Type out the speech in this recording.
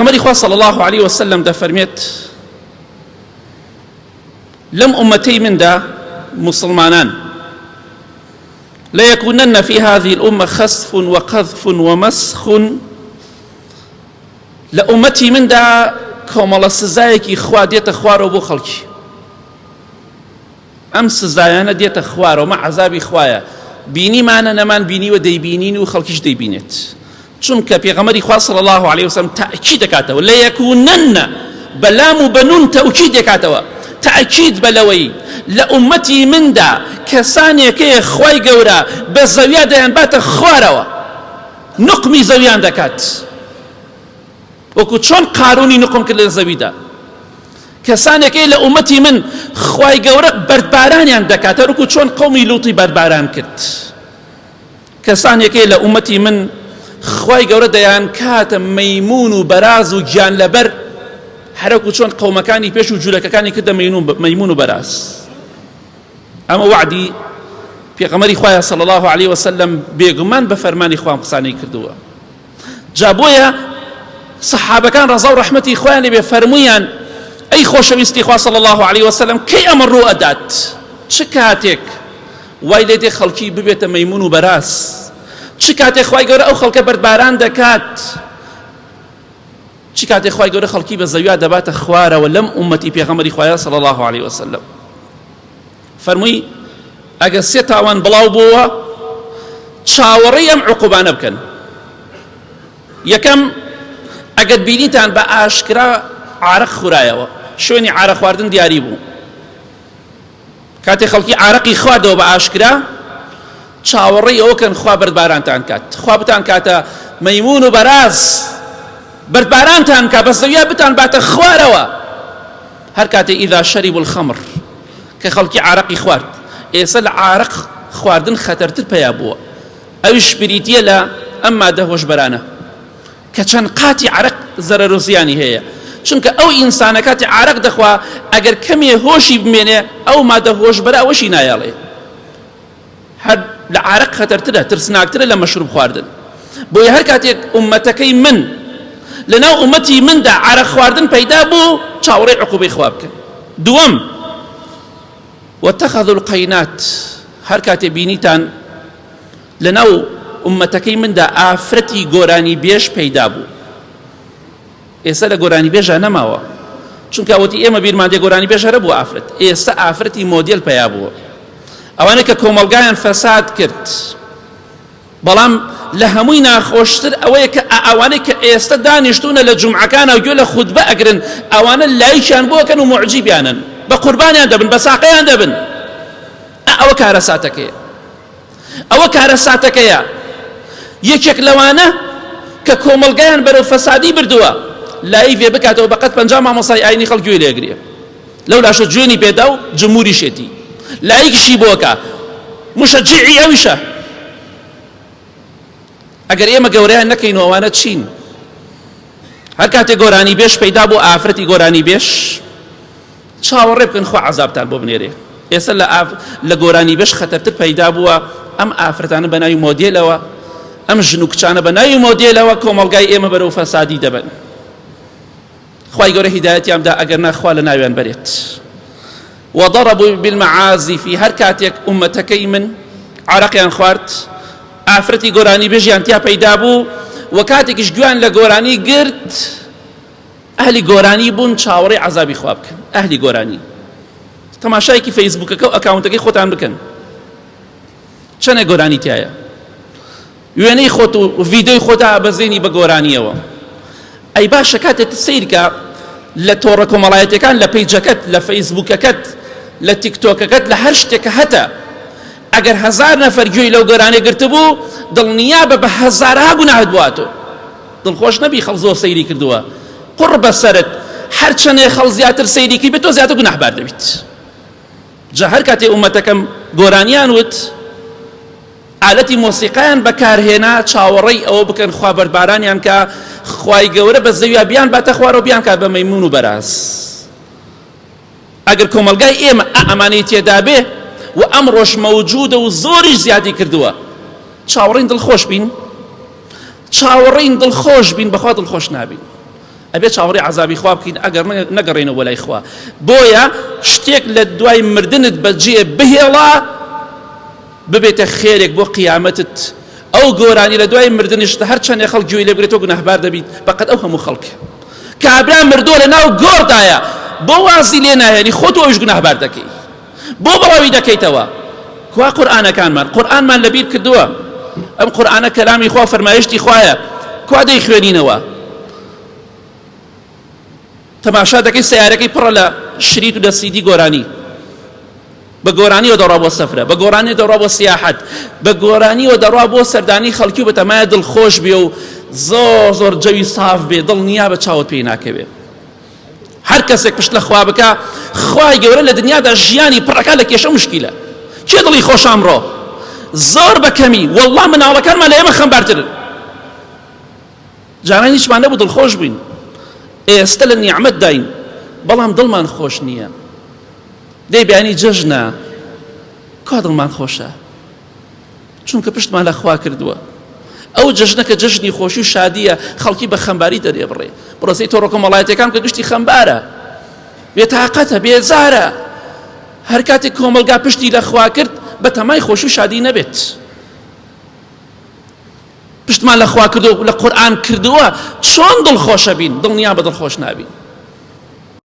پێغەمبەری خوا صلی الله عليه وسلم دەفەرمێت لەم ئومەتەی مندا مسلمانان ليكونن في هذه الأمة خسف وقذف ومسخ لأمتي من دا كومل سزايكي خوا ديت خوارو بو خلقي أم سزايانا ديت خوارو مع عذابي خوايا بيني معنا نمان بيني ودي بينيني وخلقيش دي بينيت چونك بيغمري خوا صلى الله عليه وسلم تأكيد كاتوا ليكونن بلام بنون تأكيد كاتوا تأكيد بلوي لأمتي من دا كساني كي خواي قورا بزاوية ديان بات خواروا نقمي زاويان دكات وكو چون قاروني نقم كل زاوية كساني كي لأمتي من خواي قورا بردبارانيان دكات وكو چون قومي لوطي بردباران كرت كساني كي لأمتي من خواي قورا ديان كات ميمون وبراز وجان لبر حركو چون قومكاني بيش وجولككاني كده ميمون وبراز أما وعدي پێغەمبەری خوایە صلى الله عليه وسلم بێگومان بە فەرمانی خوام قسانەی کردووە جابۆیە سەحابەکان ڕەزا و ڕەحمەتی خۆیان لێبێ فەرموویان ئەی خۆشەویستی خوا صلى الله عليه وسلم کەی ئەمە ڕوو ئەدات چ کاتێک وای لێ دێ خەڵکی ببێتە مەیمون و بەراز چ کاتێک خوای گەورە ئەو خەڵکە بەردباران دەکات چ کاتێک خوای گەورە خەڵکی بە زەویا دەباتە خوارەوە لەم ئومەتی پێغەمبەری خوایە صلى الله عليه وسلم فرمووی ئەگە سێ تاوان بڵاو بووە چاوەڕێی ئەم عوقوبانە بکەن یەکەم ئەگەر بینیتان بە ئاشکرا عارق خورایەوە شوێنی عارق خواردن دیاری بوو کاتێک خەڵکی عارقی خواردەوە بە ئاشکرا چاوەڕێی ئەوە کەن خوا بەردبارانتان کات خوا بتان کاتە مەیمون و بەراز بەردبارانتان کات بە زەویا بتان باتە خوارەوە هەر کاتێ ئیذا شەریبوا الخەمر کە خەڵکی عارقی خوارد ئێستا لە عارق خواردن خەتەرتر پێیا بووە ئەویش بریتیە لە ئەم مادە هۆشبەرانە کە چەند قاتی عارق زەرەر و زیانی هەیە چونکە ئەو ئینسانە کاتی عارق دەخوا ئەگەر کەمێ هۆشی بمێنێ ئەو مادە هۆشبەرە ئەوەشی نایاڵێ هەر لە عارق خەتەرترە ترسناکترە لە مەشروب خواردن بۆیە هەر کاتێک ئومەتەکەی من لەناو ئومەتی مندا عارق خواردن پەیدا بوو چاوەڕێی عوقوبەی خوا بکەن دووەم واتخذوا القينات هر كاتي بينيتان لناو أمتكي من دا آفرتي غوراني بيش پیدا بو ئێستا لە گۆرانی بێژە نەماوە چونکە ئەوەتی ئێمە بیرمان دێ گۆرانی بێژە هەرە بوو ئافرەت ئێستا ئافرەتی مۆدێل پەیا بووە ئەوانە کە کۆمەڵگایان فەساد کرد بەڵام لە هەمووی ناخۆشتر ئەوەیە کە ئەوانەی کە ئێستا دانیشتونە لە جومعەکانە و گوێ لە خوتبە ئەگرن ئەوانە لایشیان بۆکەن و معجیبیانن بە قوربانیان دەبن بە ساقەیان دەبن ئەوە کارە ساتەکەیە ئەوە کارە ساتەکەیە یەکێک لەوانە کە کۆمەڵگایان بەرەو فەسادی بردووە لای فێ بکاتەوە بەقەت 50 مامۆسای ئاینی خەڵک گوێ لێگرێ لەو لاشە جوێنی پێدا و جمهوری شێتی لایکشی بۆکە مشەجیعی ئەویشە ئەگەر ئێمە گەورەیان نەکەین ئەوانە چین هەر کاتێک گۆرانی بێش پەیدا بۆ ئافرەتی گۆرانی بێش چاوەڕێ بکەن خوا عەزابتان بۆ بنێرێ ئێستا لە گۆرانی بێش خەتەرتر پەیدا بووە ئەم ئافرەتانە بە ناوی مۆدێلەوە ئەم ژن و کچانە بە ناوی مۆدێلەوە کۆمەڵگای ئێمە بەرەو فەسادی دەبن خوای گەورە هیدایەتیان بدا ئەگەر ناخوا لە ناویان بەرێت وضربوا بالمعازف هەر کاتێک ئومەتەکەی من عارەقیان خوارد ئافرەتی گۆرانی بێژیان تیا پەیدا بوو و کاتێکیش گویان لە گۆرانی گرت ئەهلی گۆرانی بوون چاوەڕێی عەزابی خوا بکەن ئەهلی گۆرانی تەماشایەکی فەیسبووکەکە و ئەکاونتەکەی خۆتان بکەن چەنە گۆرانی تایە وێنەی خۆت و ڤیدیۆی خۆتا بەزێنی بە گۆرانیەوە ئەی باشە کاتێک سیرکە لە تۆڕە کۆمەڵایەتەکان لە پەیجەکەت لە فەیسبووکەکەت لە تیکتۆکەکەت لە هەر شتێکە هەتە ئەگەر 1000 نەفەر گوێی لەو گۆرانێ گرتبوو دڵنیابە بە 1000 گوناهت بواتۆ دڵخۆش نەبی خەڵ زۆر سەیری کردووە قڕ بەسەرت هەر چەندێ خەڵ زیاتر سەیریکی بێت تۆ زیاتر گوناهبار دەبیت جا هەر کاتێ ئومەتەکەم گۆرانیان وت ئالەتی مۆسیقایان بەکارهێنا چاوەڕێی ئەوە بکەن خوا بەربارانیان کە خوای گەورە بە زەویا بیان باتە خوارەوە بیان کات بە مەیمون و بەراز ئەگەر کۆمەلگای ئێمە ئەمانەی تێدا بێ و ئەمڕۆژ مەوجودە و زۆریش زیادی کردووە چاوەڕێین دڵخۆش بین چاوەڕێین دڵخۆش بین بەخوا دڵخۆش نابین ئەبێ چاوەڕێی عەزابی خوا بکەین ئەگەر نەگەڕێنەوە لای خوا. بۆیە شتێک لە دوای مردنت بەجێ بهێڵە ببێتە خێرێک بۆ قیامەتت. ئەو گۆرانی لە دوای مردنیشتە هەرچەندێک خەڵک گوێی لێ بگرێتەوە گوناهبار دەبیت بەقەت ئەو هەموو خەڵک. کابرا مردووە لە ناو گۆڕدایە بۆ وازی لێ نایەنی خۆت ئەوش گوناهبار دەکەی، بۆ بەڕەوی دەکەیتەوە. کوا قورئانمان لەبیر کردووە. ئەم قورئانە کەلامی خوا فەرمایشتی خوایە، کوا دەیخوێنینەوە. تەماشا دەکەی سەیارەکەی پڕە لە شریت و لە سیدی گۆرانی، بە گۆرانیەوە دەڕوا بۆ سەفرە، بە گۆرانی دەڕوا بۆ سیاحەت، بە گۆرانیەوە دەڕوا بۆ سەردانی خەڵکی و بەتەمایە دڵخۆش بێ و زۆر زۆر جەوی ساف بێ، دڵنیا بە چاوت پێی ناکەوێ. هەر کەسێک پشت لە خوا بکە، خوای گەورە لە دنیادا ژیانی پڕەکە لە کێشە مشکیلە. چێ دڵی خۆش ئەمڕۆ زۆر بەکەمی وەڵڵا مناڵەکانمان لە ئێمە خەمبارترن. جاران هیچمان نەبوو دڵخۆش بووین، ئێستا لە نیعمەت داین بەڵام دڵمان خۆش نییە. دەی بیانی جەژنە، کا دڵمان خۆشە چونکە پشتمان لە خوا کردووە. ئەو جەژنە کە جەژنی خۆشی و شادیە خەڵکی بە خەمباری دەرێ بڕێ. بڕۆسەی تۆڕە کۆمەڵایەتیەکان کە گشتی خەمبارە، بێتاقەتە، بێزارە. هەر کاتێک کۆمەلگا پشتی لە خوا کرد بە تەمای خۆشی و شادی نەبێت. پشتمان لە خوا کردو لە قورئان کردووە چۆن دڵخۆشە بین، دڵنیا بە دڵخۆش نابین.